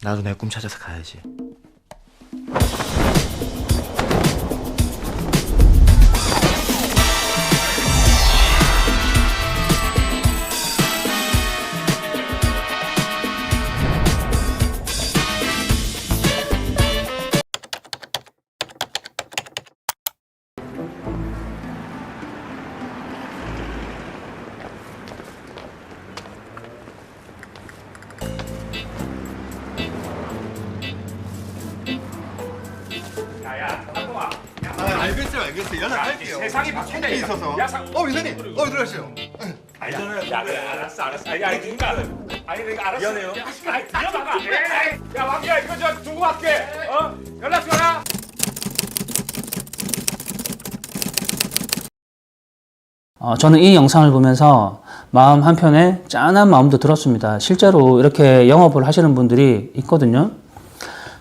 나도 내 꿈 찾아서 가야지. 알겠어요. 연락할게요. 세상이 바뀌네. 있어서. 위원님. 들어가시죠. 알잖아요. 야, 그래, 알았어. 아니, 그러니까. 아니, 그러니까 알았어. 미안해요. 아니, 들어봐봐. 야, 왕기야, 이거 저 두고 갈게. 연락 줘라. 저는 이 영상을 보면서 마음 한편에 짠한 마음도 들었습니다. 실제로 이렇게 영업을 하시는 분들이 있거든요.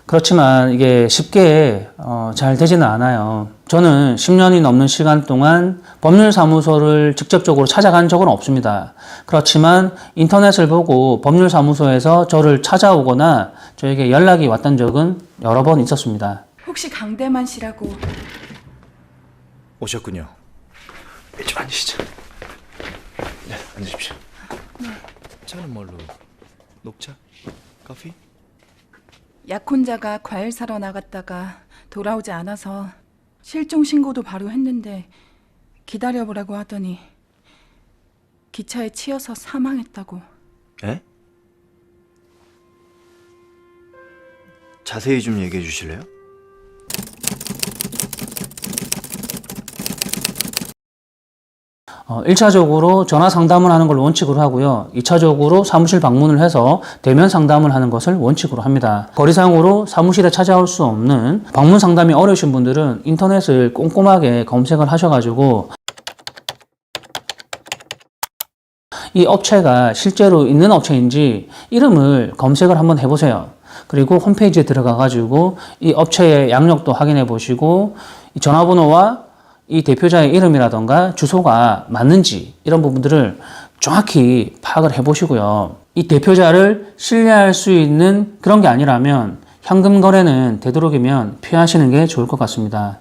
그렇지만 이게 쉽게 잘 되지는 않아요. 저는 10년이 넘는 시간 동안 법률사무소를 직접적으로 찾아간 적은 없습니다. 그렇지만 인터넷을 보고 법률사무소에서 저를 찾아오거나 저에게 연락이 왔던 적은 여러 번 있었습니다. 혹시 강대만 씨라고? 오셨군요. 좀 앉으시죠. 네, 앉으십시오. 차는 뭘로? 녹차? 커피? 약혼자가 과일 사러 나갔다가 돌아오지 않아서 실종 신고도 바로 했는데 기다려보라고 하더니 기차에 치여서 사망했다고. 에? 자세히 좀 얘기해 주실래요? 일차적으로 전화 상담을 하는 걸 원칙으로 하고요. 2차적으로 사무실 방문을 해서 대면 상담을 하는 것을 원칙으로 합니다. 거리상으로 사무실에 찾아올 수 없는 방문 상담이 어려우신 분들은 인터넷을 꼼꼼하게 검색을 하셔가지고 이 업체가 실제로 있는 업체인지 이름을 검색을 한번 해보세요. 그리고 홈페이지에 들어가가지고 이 업체의 양력도 확인해 보시고 이 전화번호와 이 대표자의 이름이라던가 주소가 맞는지 이런 부분들을 정확히 파악을 해보시고요. 이 대표자를 신뢰할 수 있는 그런 게 아니라면 현금 거래는 되도록이면 피하시는 게 좋을 것 같습니다.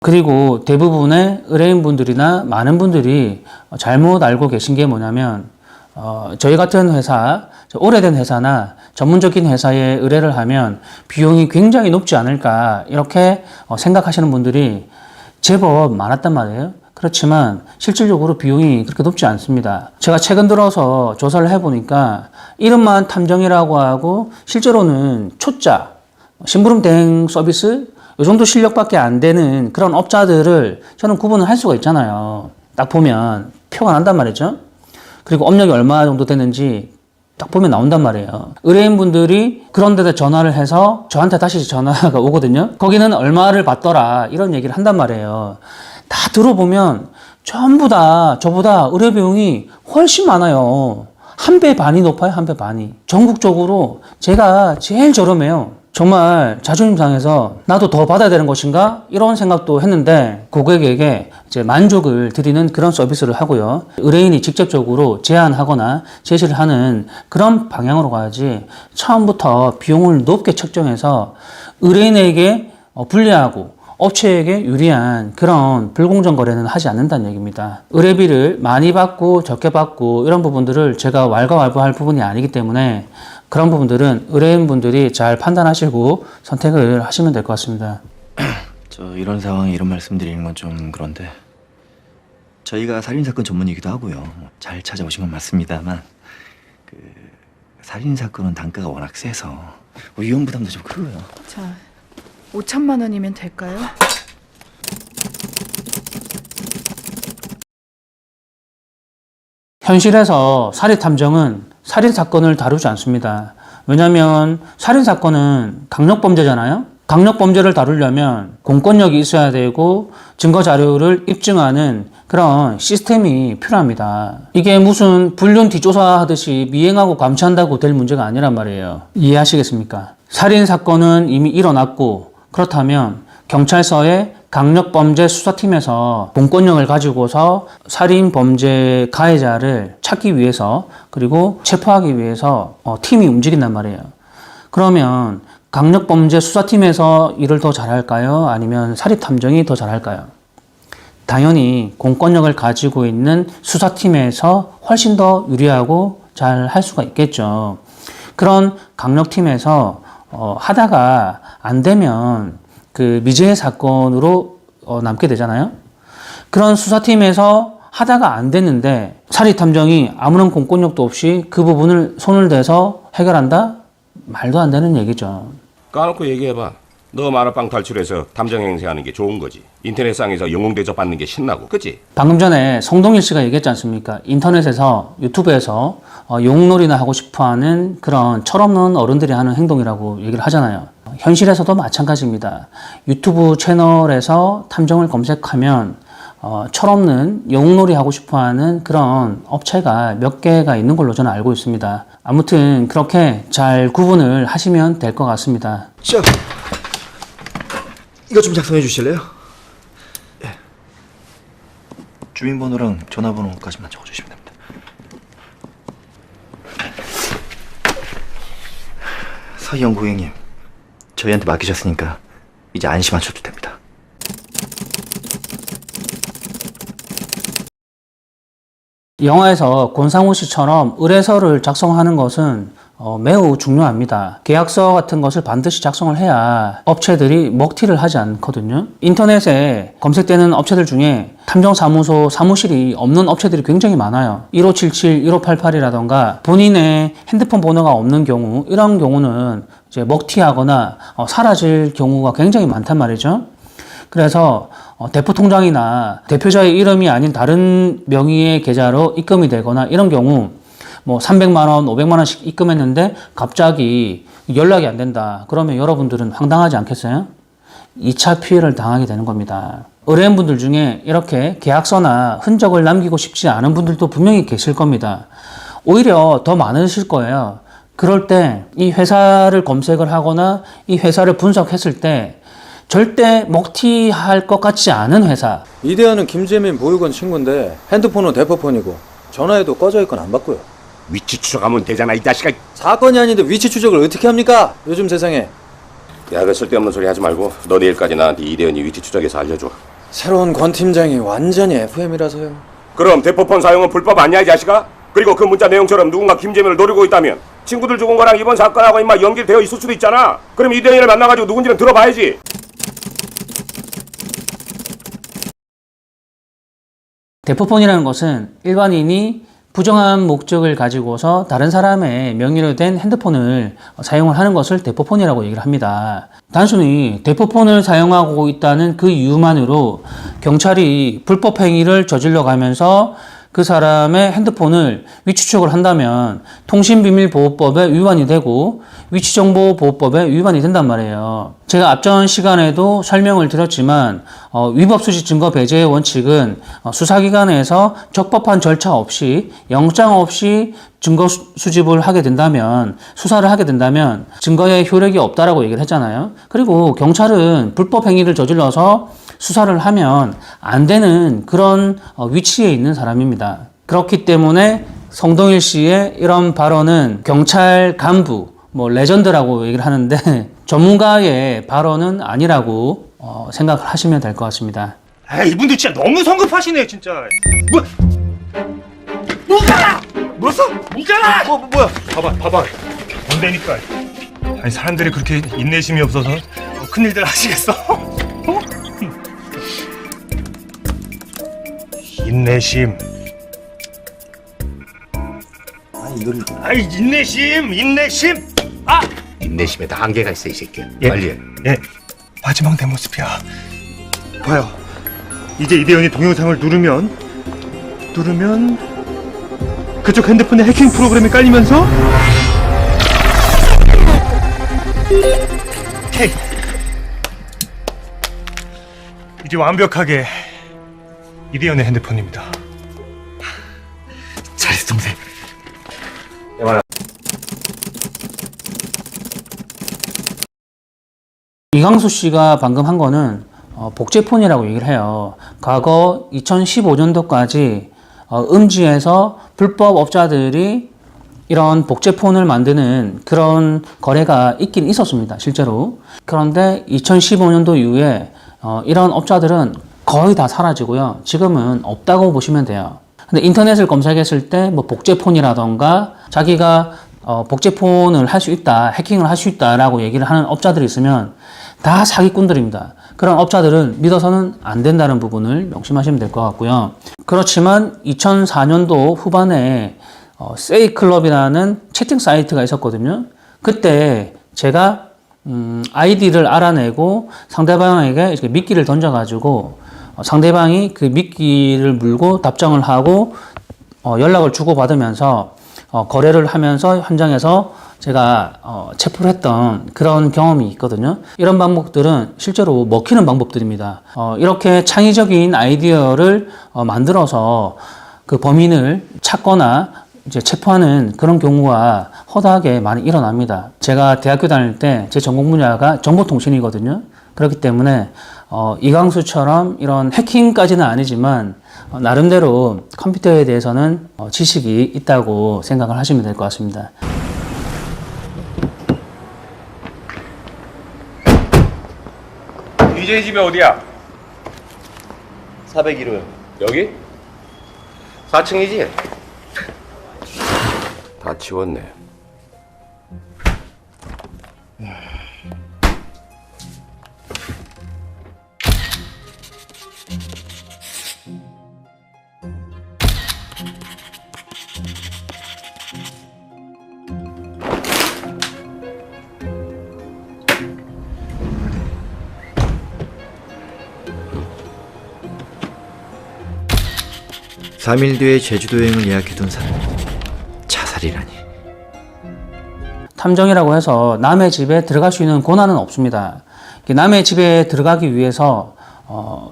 그리고 대부분의 의뢰인분들이나 많은 분들이 잘못 알고 계신 게 뭐냐면 저희 같은 회사, 오래된 회사나 전문적인 회사에 의뢰를 하면 비용이 굉장히 높지 않을까 이렇게 생각하시는 분들이 제법 많았단 말이에요. 그렇지만 실질적으로 비용이 그렇게 높지 않습니다. 제가 최근 들어서 조사를 해보니까 이름만 탐정이라고 하고 실제로는 초짜, 심부름 대행 서비스 이 정도 실력밖에 안 되는 그런 업자들을 저는 구분을 할 수가 있잖아요. 딱 보면 표가 난단 말이죠. 그리고 업력이 얼마 정도 되는지 딱 보면 나온단 말이에요. 의뢰인분들이 그런 데다 전화를 해서 저한테 다시 전화가 오거든요. 거기는 얼마를 받더라 이런 얘기를 한단 말이에요. 다 들어보면 전부 다 저보다 의뢰 비용이 훨씬 많아요. 한 배 반이 높아요. 한 배 반이. 전국적으로 제가 제일 저렴해요. 정말 자존심 상해서 나도 더 받아야 되는 것인가? 이런 생각도 했는데 고객에게 이제 만족을 드리는 그런 서비스를 하고요. 의뢰인이 직접적으로 제안하거나 제시를 하는 그런 방향으로 가야지 처음부터 비용을 높게 책정해서 의뢰인에게 불리하고 업체에게 유리한 그런 불공정 거래는 하지 않는다는 얘기입니다. 의뢰비를 많이 받고 적게 받고 이런 부분들을 제가 왈가왈부할 부분이 아니기 때문에 그런 부분들은 의뢰인분들이 잘 판단하시고 선택을 하시면 될 것 같습니다. 이런 상황에 이런 말씀드리는 건 좀 그런데 저희가 살인사건 전문이기도 하고요. 잘 찾아오신 건 맞습니다만 살인사건은 단가가 워낙 세서 위험 부담도 좀 크고요. 자, 5천만 원이면 될까요? 현실에서 살인탐정은 살인사건을 다루지 않습니다. 왜냐하면 살인사건은 강력범죄잖아요. 강력범죄를 다루려면 공권력이 있어야 되고 증거자료를 입증하는 그런 시스템이 필요합니다. 이게 무슨 불륜 뒷조사하듯이 미행하고 감시한다고 될 문제가 아니란 말이에요. 이해하시겠습니까? 살인사건은 이미 일어났고 그렇다면 경찰서에 강력범죄 수사팀에서 공권력을 가지고서 살인범죄 가해자를 찾기 위해서 그리고 체포하기 위해서 팀이 움직인단 말이에요. 그러면 강력범죄 수사팀에서 일을 더 잘할까요? 아니면 사립탐정이 더 잘할까요? 당연히 공권력을 가지고 있는 수사팀에서 훨씬 더 유리하고 잘 할 수가 있겠죠. 그런 강력팀에서 하다가 안 되면 그 미제의 사건으로 남게 되잖아요. 그런 수사팀에서 하다가 안 됐는데 사립탐정이 아무런 공권력도 없이 그 부분을 손을 대서 해결한다? 말도 안 되는 얘기죠. 까놓고 얘기해봐. 너 만화방 탈출해서 탐정 행세하는 게 좋은 거지. 인터넷상에서 영웅 대접 받는 게 신나고, 그치? 방금 전에 송동일 씨가 얘기했지 않습니까? 인터넷에서, 유튜브에서 영웅놀이나 하고 싶어하는 그런 철없는 어른들이 하는 행동이라고 얘기를 하잖아요. 현실에서도 마찬가지입니다. 유튜브 채널에서 탐정을 검색하면 철없는 영웅놀이 하고 싶어하는 그런 업체가 몇 개가 있는 걸로 저는 알고 있습니다. 아무튼 그렇게 잘 구분을 하시면 될 것 같습니다. 자, 이거 좀 작성해 주실래요? 예. 주민번호랑 전화번호까지만 적어주시면 됩니다. 서희영 고객님, 저희한테 맡기셨으니까 이제 안심하셔도 됩니다. 영화에서 권상우 씨처럼 의뢰서를 작성하는 것은 매우 중요합니다. 계약서 같은 것을 반드시 작성을 해야 업체들이 먹튀를 하지 않거든요. 인터넷에 검색되는 업체들 중에 탐정사무소 사무실이 없는 업체들이 굉장히 많아요. 1577, 1588이라던가 본인의 핸드폰 번호가 없는 경우, 이런 경우는 이제 먹튀하거나 사라질 경우가 굉장히 많단 말이죠. 그래서 대포통장이나 대표자의 이름이 아닌 다른 명의의 계좌로 입금이 되거나 이런 경우 뭐 300만 원, 500만 원씩 입금했는데 갑자기 연락이 안 된다. 그러면 여러분들은 황당하지 않겠어요? 2차 피해를 당하게 되는 겁니다. 의뢰인분들 중에 이렇게 계약서나 흔적을 남기고 싶지 않은 분들도 분명히 계실 겁니다. 오히려 더 많으실 거예요. 그럴 때 이 회사를 검색을 하거나 이 회사를 분석했을 때 절대 먹튀할 것 같지 않은 회사. 이대현은 김재민 보육원 친구인데 핸드폰은 대포폰이고 전화해도 꺼져 있건 안 받고요. 위치 추적하면 되잖아, 이 자식아. 사건이 아닌데 위치 추적을 어떻게 합니까? 요즘 세상에. 야, 그 쓸데없는 소리 하지 말고 너 내일까지 나한테 이대현이 위치 추적해서 알려줘. 새로운 권 팀장이 완전히 FM이라서요. 그럼 대포폰 사용은 불법 아니야, 이 자식아? 그리고 그 문자 내용처럼 누군가 김재민을 노리고 있다면 친구들 죽은 거랑 이번 사건하고 임마 연결되어 있을 수도 있잖아. 그럼 이대현을 만나가지고 누군지는 들어봐야지. 대포폰이라는 것은 일반인이 부정한 목적을 가지고서 다른 사람의 명의로 된 핸드폰을 사용을 하는 것을 대포폰이라고 얘기를 합니다. 단순히 대포폰을 사용하고 있다는 그 이유만으로 경찰이 불법 행위를 저질러 가면서 그 사람의 핸드폰을 위치 추적을 한다면 통신비밀보호법에 위반이 되고 위치정보보호법에 위반이 된단 말이에요. 제가 앞전 시간에도 설명을 드렸지만 위법수지 증거 배제의 원칙은 수사기관에서 적법한 절차 없이 영장 없이 증거 수집을 하게 된다면, 수사를 하게 된다면 증거의 효력이 없다라고 얘기를 했잖아요. 그리고 경찰은 불법 행위를 저질러서 수사를 하면 안 되는 그런 위치에 있는 사람입니다. 그렇기 때문에 성동일 씨의 이런 발언은 경찰 간부, 레전드라고 얘기를 하는데 전문가의 발언은 아니라고 생각을 하시면 될 것 같습니다. 아, 이분들 진짜 너무 성급하시네, 진짜. 뭐야? 무슨? 무잖아! 뭐야? 봐봐. 안 되니까. 아니, 사람들이 그렇게 인내심이 없어서 큰일들 하시겠어? 인내심. 아니 이걸 아이, 인내심. 아! 인내심에 다 한계가 있어, 이 새끼야. 예. 빨리 해. 예, 마지막 내 모습이야. 봐요. 이제 이대현이 동영상을 누르면 그쪽 핸드폰에 해킹 프로그램이 깔리면서 오케이. 이제 완벽하게 이대현의 핸드폰입니다. 잘했어, 동생. 이강수 씨가 방금 한 거는 복제폰이라고 얘기를 해요. 과거 2015년도까지 음지에서 불법 업자들이 이런 복제폰을 만드는 그런 거래가 있긴 있었습니다. 실제로. 그런데 2015년도 이후에 이런 업자들은 거의 다 사라지고요. 지금은 없다고 보시면 돼요. 근데 인터넷을 검색했을 때 뭐 복제폰이라던가 자기가 복제폰을 할 수 있다, 해킹을 할 수 있다라고 얘기를 하는 업자들이 있으면 다 사기꾼들입니다. 그런 업자들은 믿어서는 안 된다는 부분을 명심하시면 될 것 같고요. 그렇지만 2004년도 후반에 세이클럽이라는 채팅 사이트가 있었거든요. 그때 제가 아이디를 알아내고 상대방에게 이렇게 미끼를 던져가지고 상대방이 그 미끼를 물고 답장을 하고 연락을 주고받으면서 거래를 하면서 현장에서 제가 체포를 했던 그런 경험이 있거든요. 이런 방법들은 실제로 먹히는 방법들입니다. 이렇게 창의적인 아이디어를 만들어서 그 범인을 찾거나 이제 체포하는 그런 경우가 허다하게 많이 일어납니다. 제가 대학교 다닐 때 제 전공 분야가 정보통신이거든요. 그렇기 때문에 이광수처럼 이런 해킹까지는 아니지만 나름대로 컴퓨터에 대해서는 지식이 있다고 생각을 하시면 될 것 같습니다. DJ 집이 어디야? 401호요. 여기? 4층이지? 다 치웠네. 삼일 뒤에 제주도 여행을 예약해둔 사람이 자살이라니. 탐정이라고 해서 남의 집에 들어갈 수 있는 권한은 없습니다. 남의 집에 들어가기 위해서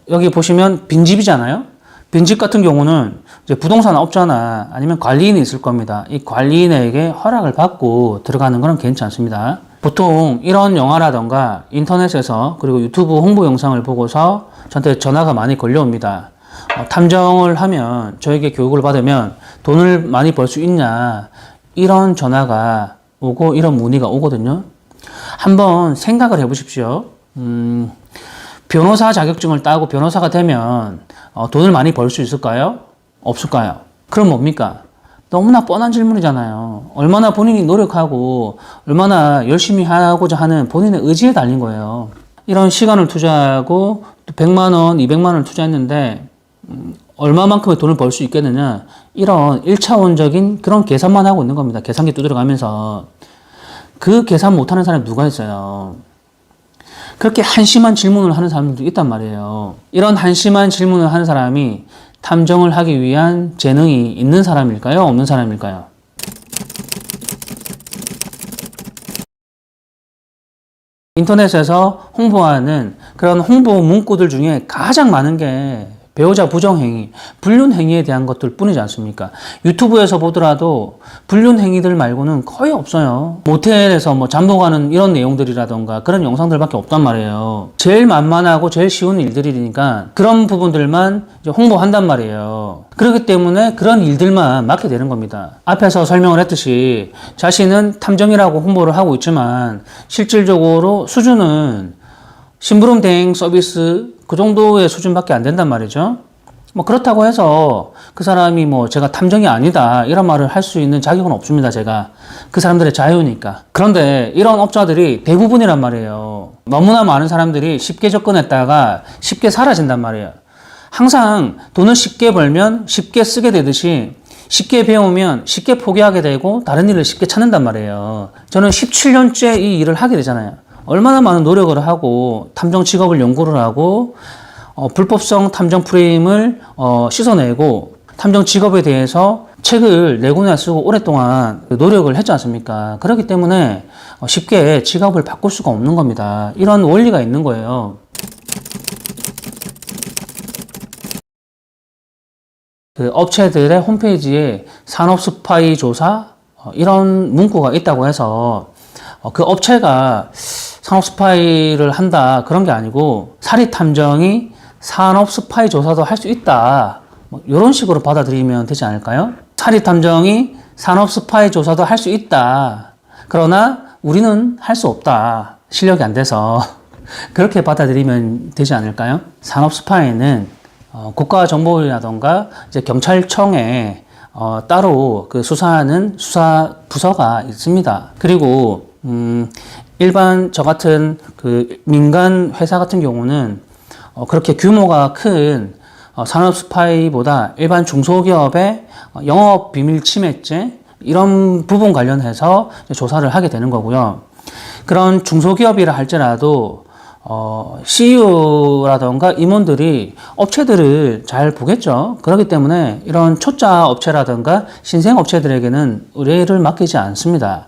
여기 보시면 빈집이잖아요. 빈집 같은 경우는 이제 부동산 업자나 아니면 관리인이 있을 겁니다. 이 관리인에게 허락을 받고 들어가는 건 괜찮습니다. 보통 이런 영화라던가 인터넷에서 그리고 유튜브 홍보 영상을 보고서 저한테 전화가 많이 걸려옵니다. 탐정을 하면 저에게 교육을 받으면 돈을 많이 벌 수 있냐, 이런 전화가 오고 이런 문의가 오거든요. 한번 생각을 해보십시오. 변호사 자격증을 따고 변호사가 되면 돈을 많이 벌 수 있을까요? 없을까요? 그럼 뭡니까? 너무나 뻔한 질문이잖아요. 얼마나 본인이 노력하고 얼마나 열심히 하고자 하는 본인의 의지에 달린 거예요. 이런 시간을 투자하고 또 100만 원, 200만 원을 투자했는데 얼마만큼의 돈을 벌 수 있겠느냐, 이런 1차원적인 그런 계산만 하고 있는 겁니다. 계산기 두드려 가면서. 그 계산 못하는 사람이 누가 있어요? 그렇게 한심한 질문을 하는 사람들도 있단 말이에요. 이런 한심한 질문을 하는 사람이 탐정을 하기 위한 재능이 있는 사람일까요? 없는 사람일까요? 인터넷에서 홍보하는 그런 홍보 문구들 중에 가장 많은 게 배우자 부정행위, 불륜행위에 대한 것들 뿐이지 않습니까? 유튜브에서 보더라도 불륜행위들 말고는 거의 없어요. 모텔에서 뭐 잠복하는 이런 내용들이라던가 그런 영상들밖에 없단 말이에요. 제일 만만하고 제일 쉬운 일들이니까 그런 부분들만 이제 홍보한단 말이에요. 그렇기 때문에 그런 일들만 맡게 되는 겁니다. 앞에서 설명을 했듯이 자신은 탐정이라고 홍보를 하고 있지만 실질적으로 수준은 심부름 대행 서비스 그 정도의 수준밖에 안 된단 말이죠. 뭐 그렇다고 해서 그 사람이 뭐 제가 탐정이 아니다 이런 말을 할 수 있는 자격은 없습니다. 제가 그 사람들의 자유니까. 그런데 이런 업자들이 대부분이란 말이에요. 너무나 많은 사람들이 쉽게 접근했다가 쉽게 사라진단 말이에요. 항상 돈을 쉽게 벌면 쉽게 쓰게 되듯이 쉽게 배우면 쉽게 포기하게 되고 다른 일을 쉽게 찾는단 말이에요. 저는 17년째 이 일을 하게 되잖아요. 얼마나 많은 노력을 하고 탐정 직업을 연구를 하고 불법성 탐정 프레임을 씻어내고 탐정 직업에 대해서 책을 4권이나 쓰고 오랫동안 노력을 했지 않습니까? 그렇기 때문에 쉽게 직업을 바꿀 수가 없는 겁니다. 이런 원리가 있는 거예요. 그 업체들의 홈페이지에 산업 스파이 조사 이런 문구가 있다고 해서 그 업체가 산업 스파이를 한다 그런 게 아니고 사리 탐정이 산업 스파이 조사도 할 수 있다. 뭐 이런 식으로 받아들이면 되지 않을까요? 사리 탐정이 산업 스파이 조사도 할 수 있다. 그러나 우리는 할 수 없다. 실력이 안 돼서. 그렇게 받아들이면 되지 않을까요? 산업 스파이는 국가정보원이라던가 이제 경찰청에 따로 그 수사하는 수사 부서가 있습니다. 그리고 일반 저 같은 그 민간 회사 같은 경우는 그렇게 규모가 큰 산업 스파이보다 일반 중소기업의 영업 비밀 침해죄 이런 부분 관련해서 조사를 하게 되는 거고요. 그런 중소기업이라 할지라도 CEO라던가 임원들이 업체들을 잘 보겠죠. 그렇기 때문에 이런 초짜 업체라던가 신생 업체들에게는 의뢰를 맡기지 않습니다.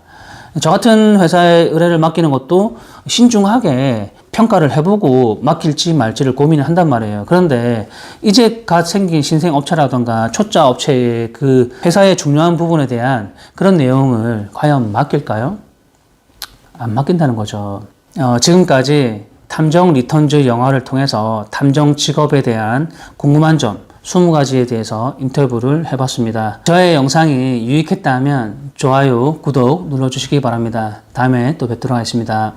저 같은 회사에 의뢰를 맡기는 것도 신중하게 평가를 해보고 맡길지 말지를 고민을 한단 말이에요. 그런데 이제 갓 생긴 신생 업체라던가 초짜 업체의 그 회사의 중요한 부분에 대한 그런 내용을 과연 맡길까요? 안 맡긴다는 거죠. 지금까지 탐정 리턴즈 영화를 통해서 탐정 직업에 대한 궁금한 점 20가지에 대해서 인터뷰를 해봤습니다. 저의 영상이 유익했다면 좋아요, 구독 눌러주시기 바랍니다. 다음에 또 뵙도록 하겠습니다.